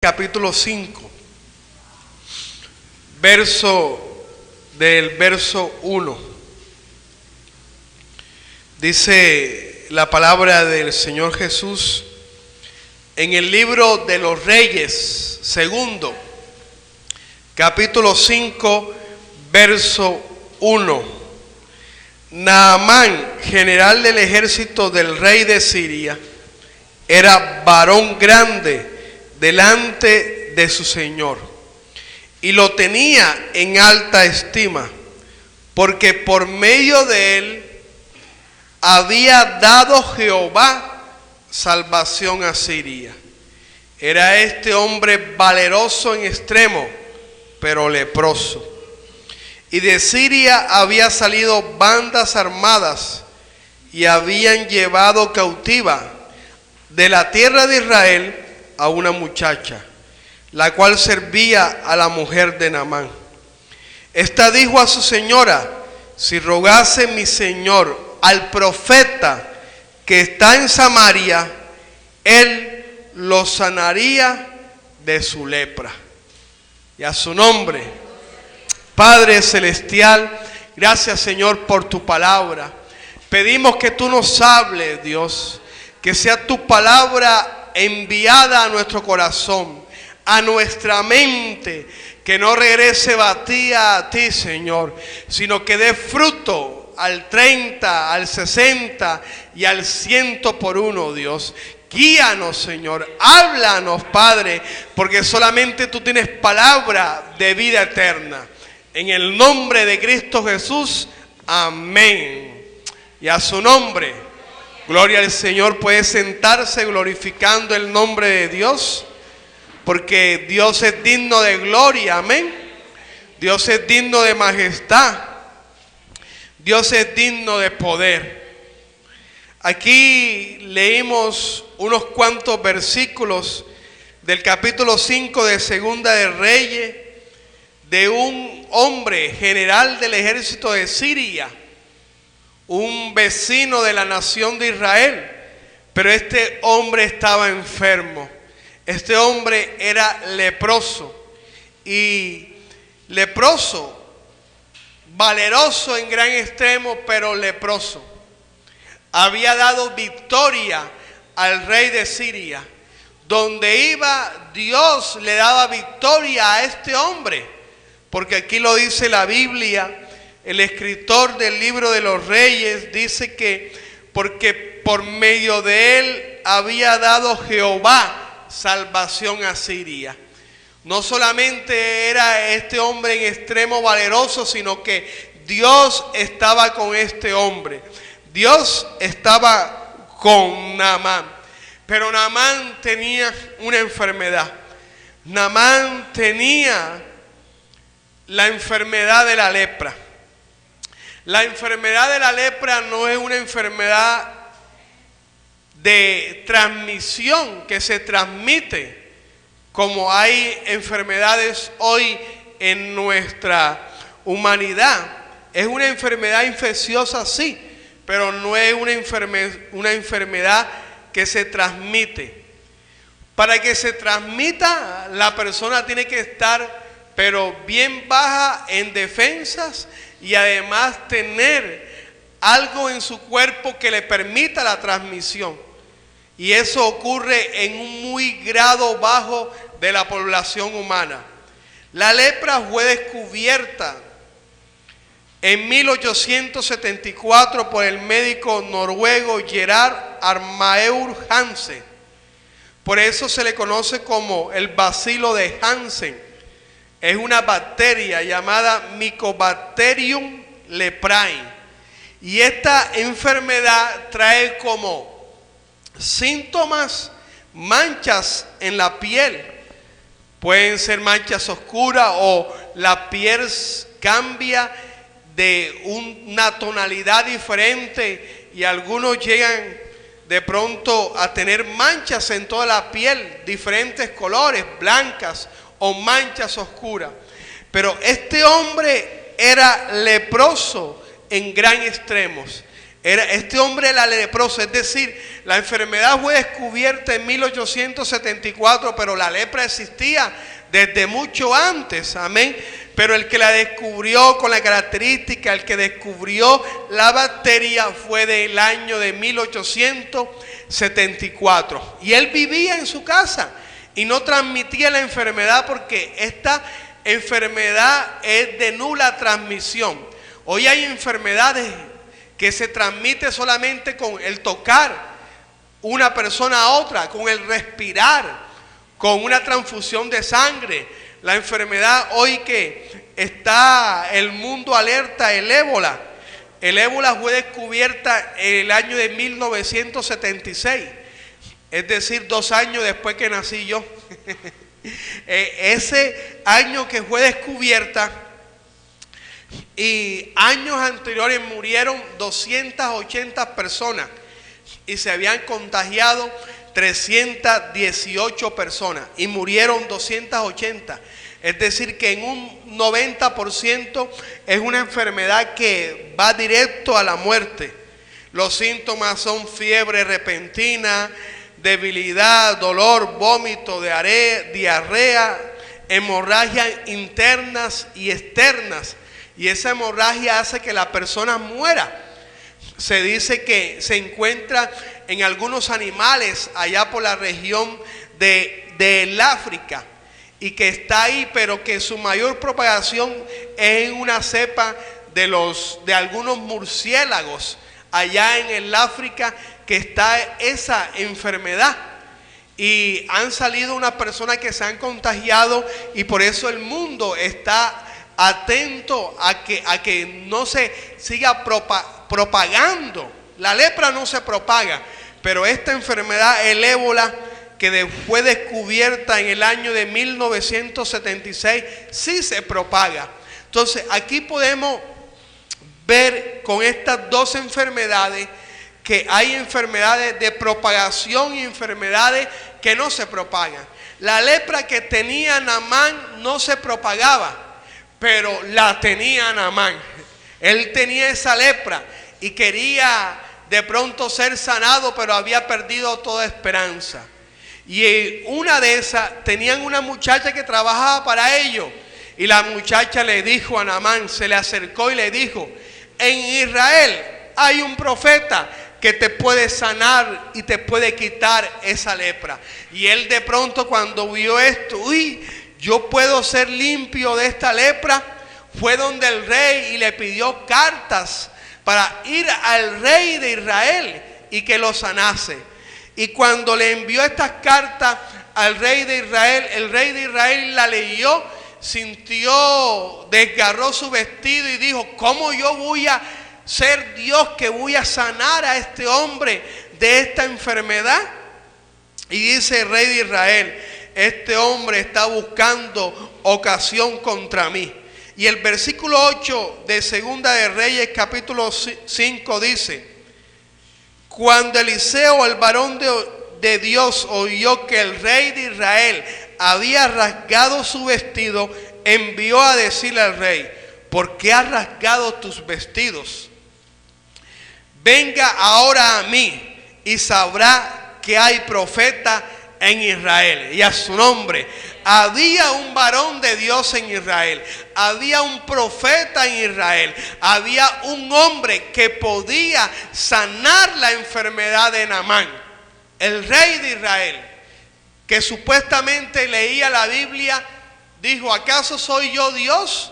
Capítulo 5, verso 1. Dice la palabra del Señor Jesús en el libro de los Reyes, segundo, capítulo 5, verso 1. Naamán, general del ejército del rey de Siria, era varón grande delante de su señor, y lo tenía en alta estima, porque por medio de él había dado Jehová salvación a Siria. Era este hombre valeroso en extremo, pero leproso. Y de Siria había salido bandas armadas, y habían llevado cautiva de la tierra de Israel a una muchacha, la cual servía a la mujer de Naamán. Esta dijo a su señora: si rogase mi señor al profeta que está en Samaria, él lo sanaría de su lepra. Y a su nombre. Padre celestial, gracias Señor por tu palabra. Pedimos que tú nos hables, Dios, que sea tu palabra enviada a nuestro corazón, a nuestra mente, que no regrese vacía a ti, Señor, sino que dé fruto al 30, al 60 y al 100 por uno, Dios. Guíanos, Señor, háblanos, Padre, porque solamente tú tienes palabra de vida eterna. En el nombre de Cristo Jesús, amén. Y a su nombre. Gloria al Señor. Puede sentarse glorificando el nombre de Dios, porque Dios es digno de gloria, amén. Dios es digno de majestad. Dios es digno de poder. Aquí leímos unos cuantos versículos del capítulo 5 de Segunda de Reyes, de un hombre general del ejército de Siria, un vecino de la nación de Israel, pero este hombre estaba enfermo. Este hombre era leproso, y leproso, valeroso en gran extremo, pero leproso. Había dado victoria al rey de Siria. Donde iba, Dios le daba victoria a este hombre, porque aquí lo dice la Biblia. El escritor del libro de los Reyes dice que porque por medio de él había dado Jehová salvación a Siria. No solamente era este hombre en extremo valeroso, sino que Dios estaba con este hombre. Dios estaba con Naamán. Pero Naamán tenía una enfermedad. Naamán tenía la enfermedad de la lepra. La enfermedad de la lepra no es una enfermedad de transmisión que se transmite como hay enfermedades hoy en nuestra humanidad. Es una enfermedad infecciosa, sí, pero no es una enfermedad que se transmite. Para que se transmita, la persona tiene que estar pero bien baja en defensas, y además tener algo en su cuerpo que le permita la transmisión. Y eso ocurre en un muy grado bajo de la población humana. La lepra fue descubierta en 1874 por el médico noruego Gerard Armaeur Hansen. Por eso se le conoce como el bacilo de Hansen. Es una bacteria llamada Mycobacterium leprae. Y esta enfermedad trae como síntomas manchas en la piel. Pueden ser manchas oscuras, o la piel cambia de una tonalidad diferente, y algunos llegan de pronto a tener manchas en toda la piel, diferentes colores, blancas o manchas oscuras. Pero este hombre era leproso en gran extremos. Este hombre era leproso, es decir, la enfermedad fue descubierta en 1874, pero la lepra existía desde mucho antes, amén. Pero el que la descubrió con la característica, el que descubrió la bacteria fue del año de 1874. Y él vivía en su casa y no transmitía la enfermedad porque esta enfermedad es de nula transmisión. Hoy hay enfermedades que se transmite solamente con el tocar una persona a otra, con el respirar, con una transfusión de sangre. La enfermedad hoy que está el mundo alerta, el ébola. El ébola fue descubierta en el año de 1976, es decir, 2 años después que nací yo. Ese año que fue descubierta, y años anteriores murieron 280 personas y se habían contagiado 318 personas y murieron 280. Es decir, que en un 90% es una enfermedad que va directo a la muerte. Los síntomas son fiebre repentina, debilidad, dolor, vómito, diarrea, hemorragias internas y externas. Y esa hemorragia hace que la persona muera. Se dice que se encuentra en algunos animales allá por la región del África y que está ahí, pero que su mayor propagación es en una cepa de algunos murciélagos allá en el África, que está esa enfermedad. Y han salido unas personas que se han contagiado y por eso el mundo está atento a que no se siga propagando. La lepra no se propaga, pero esta enfermedad, el ébola, que fue descubierta en el año de 1976, sí se propaga. Entonces aquí podemos ver con estas dos enfermedades que hay enfermedades de propagación y enfermedades que no se propagan. La lepra que tenía Naamán no se propagaba, pero la tenía Naamán. Él tenía esa lepra y quería de pronto ser sanado, pero había perdido toda esperanza. Y una de esas, tenían una muchacha que trabajaba para ellos. Y la muchacha le dijo a Naamán, se le acercó y le dijo: en Israel hay un profeta que te puede sanar y te puede quitar esa lepra. Y él de pronto, cuando vio esto, yo puedo ser limpio de esta lepra, fue donde el rey y le pidió cartas para ir al rey de Israel y que lo sanase. Y cuando le envió estas cartas al rey de Israel, el rey de Israel la leyó, sintió, desgarró su vestido y dijo: ¿cómo yo voy a ser Dios que voy a sanar a este hombre de esta enfermedad? Y dice el rey de Israel: este hombre está buscando ocasión contra mí. Y el versículo 8 de Segunda de Reyes capítulo 5 dice: cuando Eliseo, el varón de Dios, oyó que el rey de Israel había rasgado su vestido, envió a decirle al rey: ¿por qué has rasgado tus vestidos? Venga ahora a mí y sabrá que hay profeta en Israel. Y a su nombre. Había un varón de Dios en Israel, había un profeta en Israel, había un hombre que podía sanar la enfermedad de Naamán. El rey de Israel, que supuestamente leía la Biblia, dijo: ¿acaso soy yo Dios?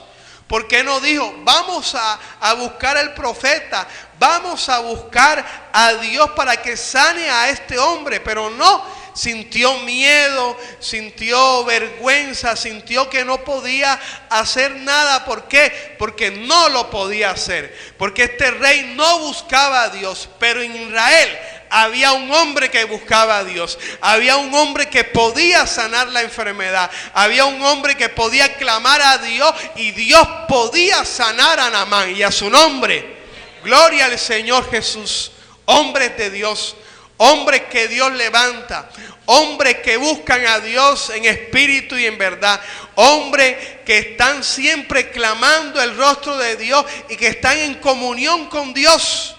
¿Por qué no dijo: vamos a buscar al profeta, vamos a buscar a Dios para que sane a este hombre? Pero no. Sintió miedo, sintió vergüenza, sintió que no podía hacer nada. ¿Por qué? Porque no lo podía hacer. Porque este rey no buscaba a Dios. Pero en Israel había un hombre que buscaba a Dios. Había un hombre que podía sanar la enfermedad. Había un hombre que podía clamar a Dios y Dios podía sanar a Naamán. Y a su nombre, gloria al Señor Jesús. Hombres de Dios, hombres que Dios levanta, hombres que buscan a Dios en espíritu y en verdad, hombres que están siempre clamando el rostro de Dios y que están en comunión con Dios.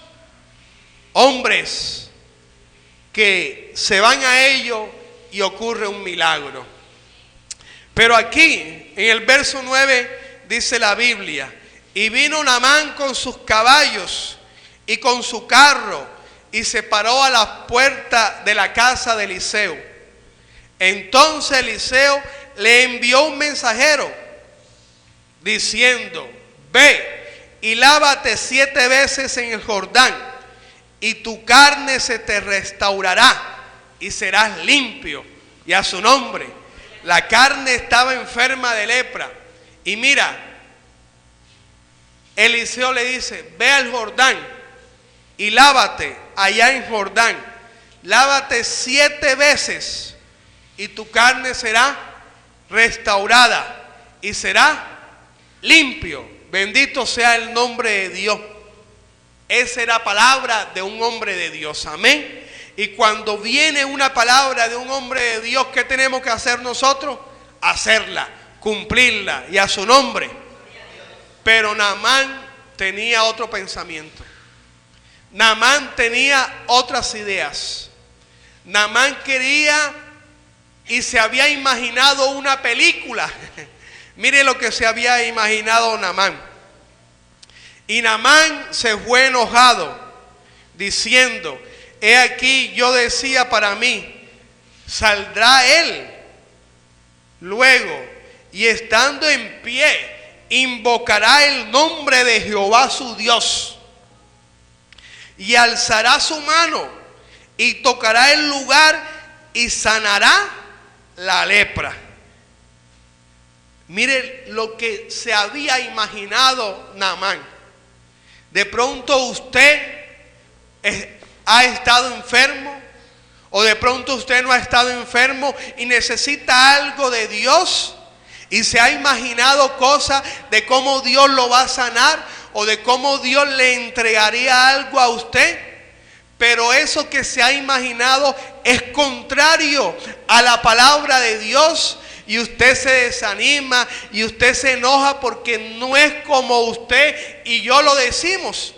hombres que se van a ellos y ocurre un milagro. Pero aquí, en el verso 9, dice la Biblia: y vino Naamán con sus caballos y con su carro, y se paró a la puerta de la casa de Eliseo. Entonces Eliseo le envió un mensajero, diciendo: ve y lávate 7 veces en el Jordán, y tu carne se te restaurará, y serás limpio. Y a su nombre. La carne estaba enferma de lepra. Y mira, Eliseo le dice: ve al Jordán y lávate allá en Jordán. Lávate 7 veces y tu carne será restaurada y será limpio. Bendito sea el nombre de Dios. Esa era palabra de un hombre de Dios. Amén. Y cuando viene una palabra de un hombre de Dios, ¿qué tenemos que hacer nosotros? Hacerla, cumplirla, y a su nombre. Pero Naamán tenía otro pensamiento. Naamán tenía otras ideas. Naamán quería y se había imaginado una película. Mire lo que se había imaginado Naamán. Y Naamán se fue enojado, diciendo: he aquí, yo decía para mí, saldrá él luego, y estando en pie, invocará el nombre de Jehová su Dios, y alzará su mano, y tocará el lugar, y sanará la lepra. Mire lo que se había imaginado Naamán. De pronto usted ha estado enfermo, o de pronto usted no ha estado enfermo y necesita algo de Dios, y se ha imaginado cosas de cómo Dios lo va a sanar, o de cómo Dios le entregaría algo a usted. Pero eso que se ha imaginado es contrario a la palabra de Dios, y usted se desanima y usted se enoja porque no es como usted y yo lo decimos.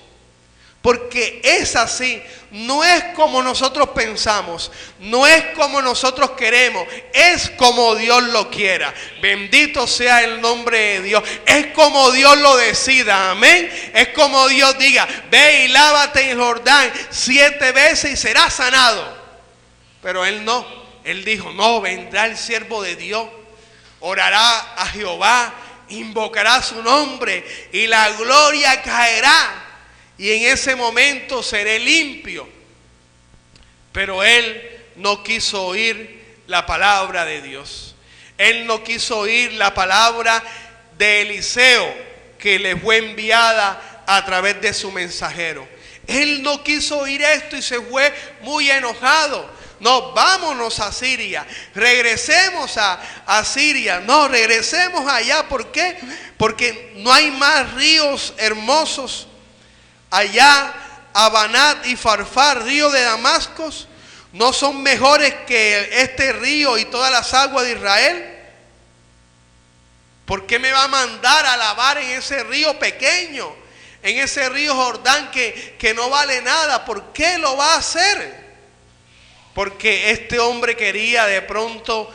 Porque es así, no es como nosotros pensamos, no es como nosotros queremos, es como Dios lo quiera. Bendito sea el nombre de Dios. Es como Dios lo decida, amén. Es como Dios diga: ve y lávate en Jordán 7 veces y serás sanado. Pero él no, él dijo: no, vendrá el siervo de Dios, orará a Jehová, invocará su nombre y la gloria caerá. Y en ese momento seré limpio. Pero él no quiso oír la palabra de Dios. Él no quiso oír la palabra de Eliseo, que le fue enviada a través de su mensajero. Él no quiso oír esto y se fue muy enojado. No, vámonos a Siria, regresemos a Siria. No, regresemos allá. ¿Por qué? Porque no hay más ríos hermosos. Allá, Abanat y Farfar, río de Damasco, ¿no son mejores que este río y todas las aguas de Israel? ¿Por qué me va a mandar a lavar en ese río pequeño, en ese río Jordán que no vale nada? ¿Por qué lo va a hacer? Porque este hombre quería de pronto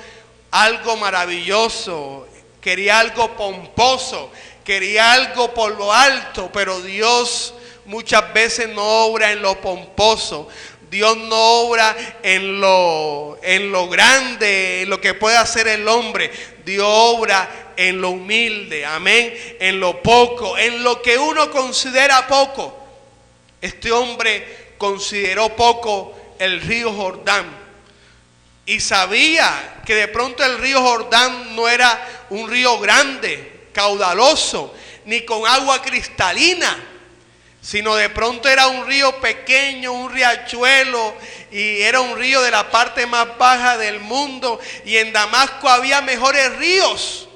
algo maravilloso, quería algo pomposo, quería algo por lo alto, pero Dios muchas veces no obra en lo pomposo. Dios no obra en lo grande, en lo que puede hacer el hombre. Dios obra en lo humilde, amén, en lo poco, en lo que uno considera poco. Este hombre consideró poco el río Jordán y sabía que de pronto el río Jordán no era un río grande, caudaloso, ni con agua cristalina, sino de pronto era un río pequeño, un riachuelo, y era un río de la parte más baja del mundo. Y en Damasco había mejores ríos,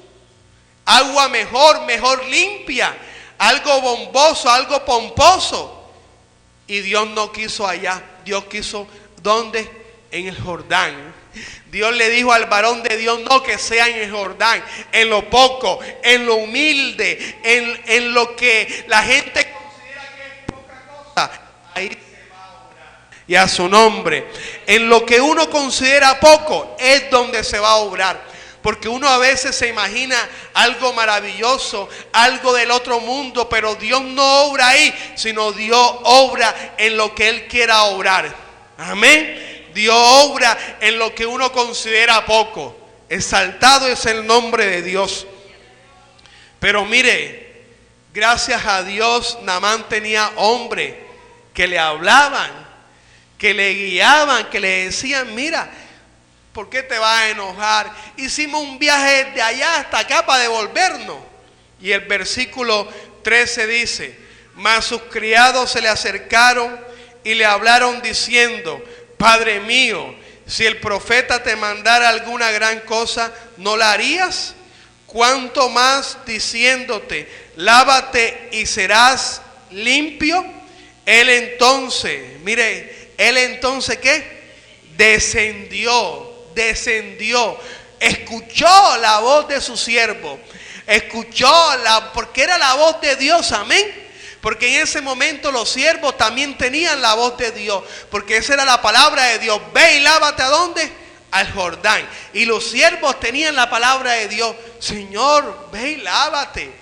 agua mejor limpia, algo bomboso, algo pomposo. Y Dios no quiso allá. Dios quiso, ¿dónde? En el Jordán. Dios le dijo al varón de Dios: no, que sea en el Jordán, en lo poco, en lo humilde, en lo que la gente considera que es poca cosa. Ahí se va a orar. y a su nombre. En lo que uno considera poco es donde se va a obrar. Porque uno a veces se imagina algo maravilloso, algo del otro mundo, pero Dios no obra ahí, sino Dios obra en lo que Él quiera obrar. Amén. Dios obra en lo que uno considera poco. Exaltado es el nombre de Dios. Pero mire, gracias a Dios, Naamán tenía hombres que le hablaban, que le guiaban, que le decían, mira, ¿por qué te vas a enojar? Hicimos un viaje de allá hasta acá para devolvernos. Y el versículo 13 dice, mas sus criados se le acercaron y le hablaron diciendo, Padre mío, si el profeta te mandara alguna gran cosa, ¿no la harías? ¿Cuánto más diciéndote, lávate y serás limpio? Él entonces, mire, él entonces ¿qué? Descendió, escuchó la voz de su siervo, porque era la voz de Dios, amén. Porque en ese momento los siervos también tenían la voz de Dios, porque esa era la palabra de Dios. Ve y lávate, ¿a dónde? Al Jordán. Y los siervos tenían la palabra de Dios. Señor, ve y lávate.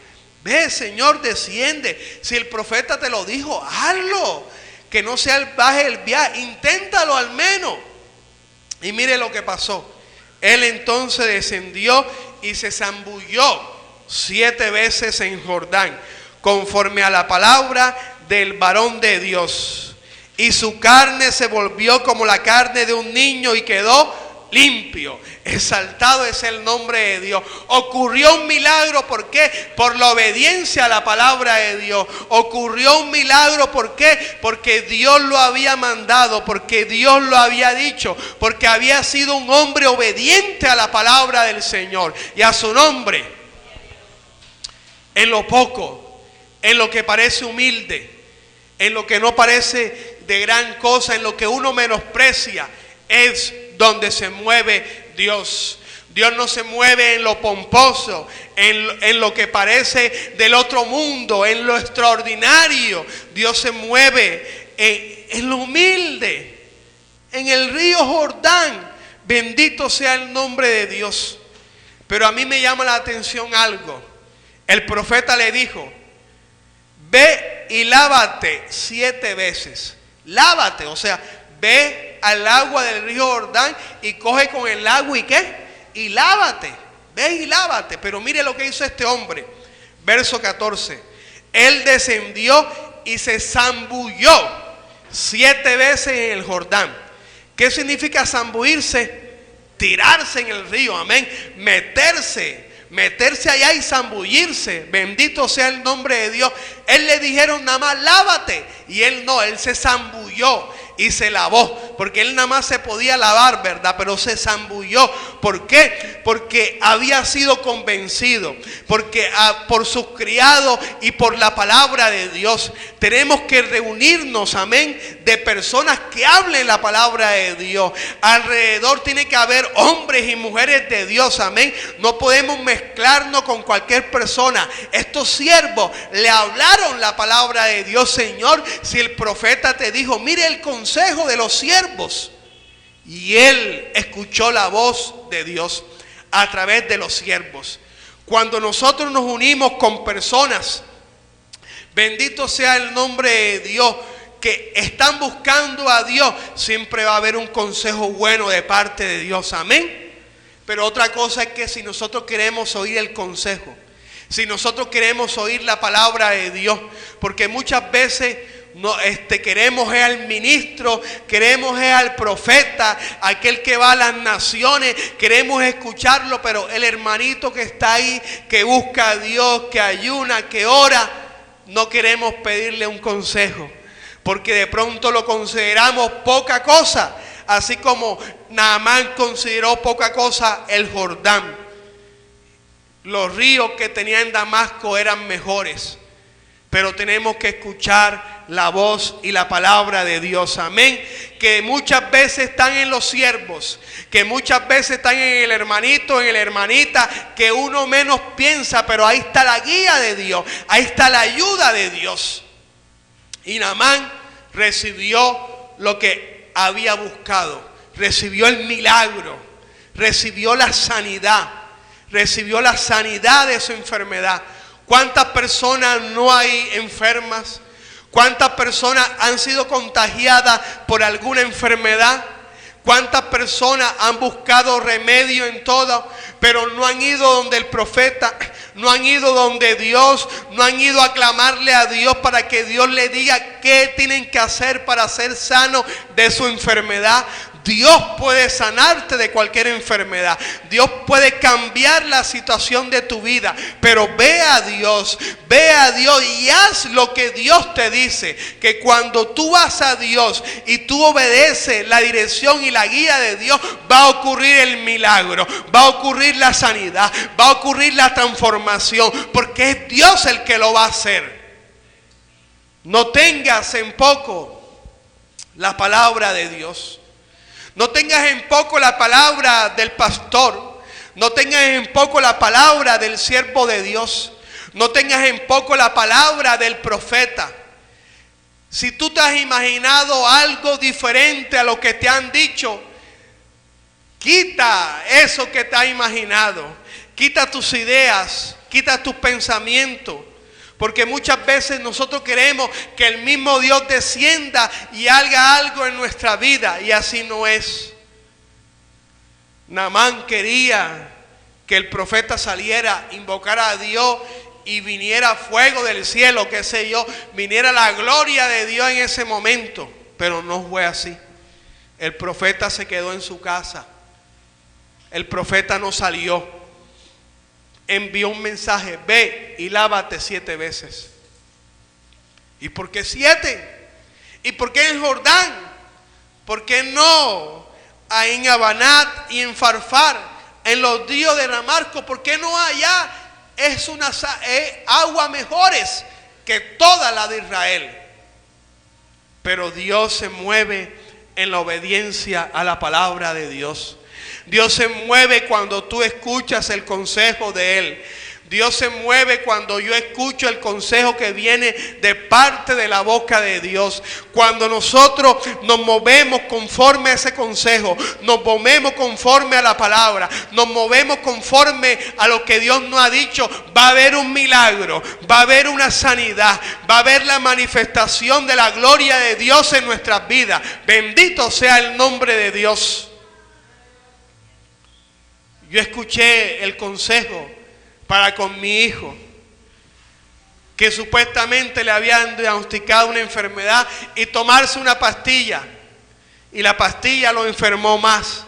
Ve, Señor, desciende. Si el profeta te lo dijo, hazlo. Que no sea el viaje, inténtalo al menos. Y mire lo que pasó. Él entonces descendió y se zambulló 7 veces en Jordán, conforme a la palabra del varón de Dios. Y su carne se volvió como la carne de un niño y quedó limpio. Exaltado es el nombre de Dios. Ocurrió un milagro, ¿por qué? Por la obediencia a la palabra de Dios. Ocurrió un milagro, ¿por qué? Porque Dios lo había mandado, porque Dios lo había dicho, porque había sido un hombre obediente a la palabra del Señor y a su nombre. En lo poco, en lo que parece humilde, en lo que no parece de gran cosa, en lo que uno menosprecia, es donde se mueve Dios. Dios no se mueve en lo pomposo, en lo que parece del otro mundo, en lo extraordinario. Dios se mueve en lo humilde, en el río Jordán. Bendito sea el nombre de Dios. Pero a mí me llama la atención algo. El profeta le dijo, ve y lávate 7 veces. Lávate, o sea, ve al agua del río Jordán y coge con el agua y ¿qué? Y lávate. Ve y lávate. Pero mire lo que hizo este hombre. Verso 14. Él descendió y se zambulló 7 veces en el Jordán. ¿Qué significa zambullirse? Tirarse en el río, amén. Meterse allá y zambullirse. Bendito sea el nombre de Dios. Él le dijeron nada más lávate, y él no, él se zambulló y se lavó, porque él nada más se podía lavar, ¿verdad? Pero se zambulló. ¿Por qué? Porque había sido convencido, porque por sus criados y por la palabra de Dios. Tenemos que reunirnos, amén, de personas que hablen la palabra de Dios. Alrededor tiene que haber hombres y mujeres de Dios, amén. No podemos mezclarnos con cualquier persona. Estos siervos le hablaron la palabra de Dios. Señor, si el profeta te dijo, mire el consejo de los siervos, y él escuchó la voz de Dios a través de los siervos. Cuando nosotros nos unimos con personas, bendito sea el nombre de Dios, que están buscando a Dios, siempre va a haber un consejo bueno de parte de Dios, amén. Pero otra cosa es que si nosotros queremos oír el consejo, si nosotros queremos oír la palabra de Dios, porque muchas veces queremos es al ministro, queremos es al profeta, aquel que va a las naciones, queremos escucharlo, pero el hermanito que está ahí, que busca a Dios, que ayuna, que ora, no queremos pedirle un consejo, porque de pronto lo consideramos poca cosa, así como Naamán consideró poca cosa el Jordán. Los ríos que tenía en Damasco eran mejores, pero tenemos que escuchar la voz y la palabra de Dios, amén. Que muchas veces están en los siervos, que muchas veces están en el hermanito, en la hermanita, que uno menos piensa, pero ahí está la guía de Dios, ahí está la ayuda de Dios. Y Naamán recibió lo que había buscado. Recibió el milagro, recibió la sanidad de su enfermedad. ¿Cuántas personas no hay enfermas? ¿Cuántas personas han sido contagiadas por alguna enfermedad? ¿Cuántas personas han buscado remedio en todo, pero no han ido donde el profeta, no han ido donde Dios, no han ido a clamarle a Dios para que Dios le diga qué tienen que hacer para ser sanos de su enfermedad? Dios puede sanarte de cualquier enfermedad. Dios puede cambiar la situación de tu vida. Pero ve a Dios y haz lo que Dios te dice. Que cuando tú vas a Dios y tú obedeces la dirección y la guía de Dios, va a ocurrir el milagro, va a ocurrir la sanidad, va a ocurrir la transformación. Porque es Dios el que lo va a hacer. No tengas en poco la palabra de Dios. No tengas en poco la palabra del pastor. No tengas en poco la palabra del siervo de Dios. No tengas en poco la palabra del profeta. Si tú te has imaginado algo diferente a lo que te han dicho, quita eso que te has imaginado. Quita tus ideas, quita tus pensamientos. Porque muchas veces nosotros queremos que el mismo Dios descienda y haga algo en nuestra vida. Y así no es. Naamán quería que el profeta saliera, invocara a Dios y viniera fuego del cielo, qué sé yo, viniera la gloria de Dios en ese momento. Pero no fue así. El profeta se quedó en su casa. El profeta no salió. Envió un mensaje: ve y lávate 7 veces. ¿Y por qué 7? ¿Y por qué en Jordán? ¿Por qué no en Abanat y en Farfar, en los ríos de Ramarco? ¿Por qué no allá? Es agua mejores que toda la de Israel. Pero Dios se mueve en la obediencia a la palabra de Dios. Dios se mueve cuando tú escuchas el consejo de Él. Dios se mueve cuando yo escucho el consejo que viene de parte de la boca de Dios. Cuando nosotros nos movemos conforme a ese consejo, nos movemos conforme a la palabra, nos movemos conforme a lo que Dios nos ha dicho, va a haber un milagro, va a haber una sanidad, va a haber la manifestación de la gloria de Dios en nuestras vidas. Bendito sea el nombre de Dios. Yo escuché el consejo para con mi hijo, que supuestamente le habían diagnosticado una enfermedad y tomarse una pastilla, y la pastilla lo enfermó más.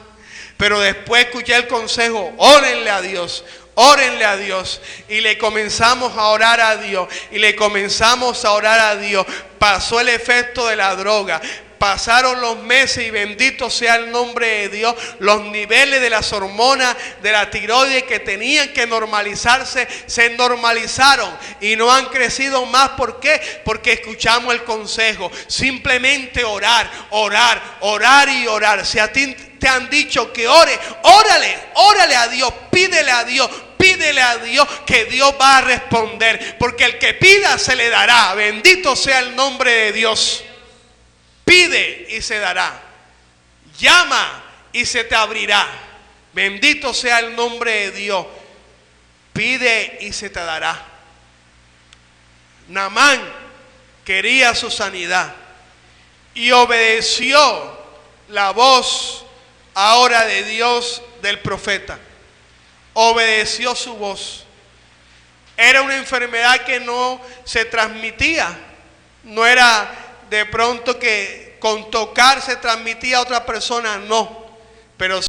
Pero después escuché el consejo: órenle a Dios, órenle a Dios. Y le comenzamos a orar a Dios, y le comenzamos a orar a Dios. Pasó el efecto de la droga. Pasaron los meses y bendito sea el nombre de Dios. Los niveles de las hormonas de la tiroides que tenían que normalizarse, se normalizaron y no han crecido más. ¿Por qué? Porque escuchamos el consejo. Simplemente orar, orar, orar y orar. Si a ti te han dicho que ore, órale a Dios, pídele a Dios. Pídele a Dios que Dios va a responder. Porque el que pida se le dará. Bendito sea el nombre de Dios. Pide y se dará. Llama y se te abrirá. Bendito sea el nombre de Dios. Pide y se te dará. Naamán quería su sanidad y obedeció la voz ahora de Dios del profeta. Obedeció su voz. Era una enfermedad que no se transmitía. No era de pronto que con tocar se transmitía a otra persona, no. Pero